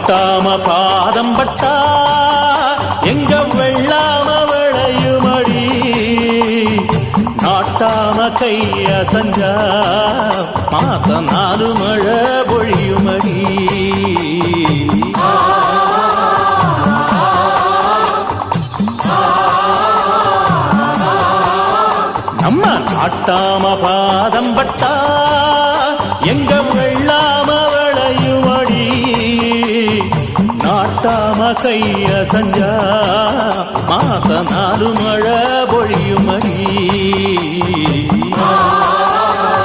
நாட்டாம பாதம் பட்டா எங்க வெள்ளாம விளையுமடி, நாட்டாம கைய சஞ்சா மாசம் 4 மழை பொழியுமடி. நம்ம நாட்டாம பாதம் பட்டா எங்க வெள்ளாம விளையுமடி, நாட்டாம கைய சஞ்சா மாசம் 4 மழை பொழியுமடி.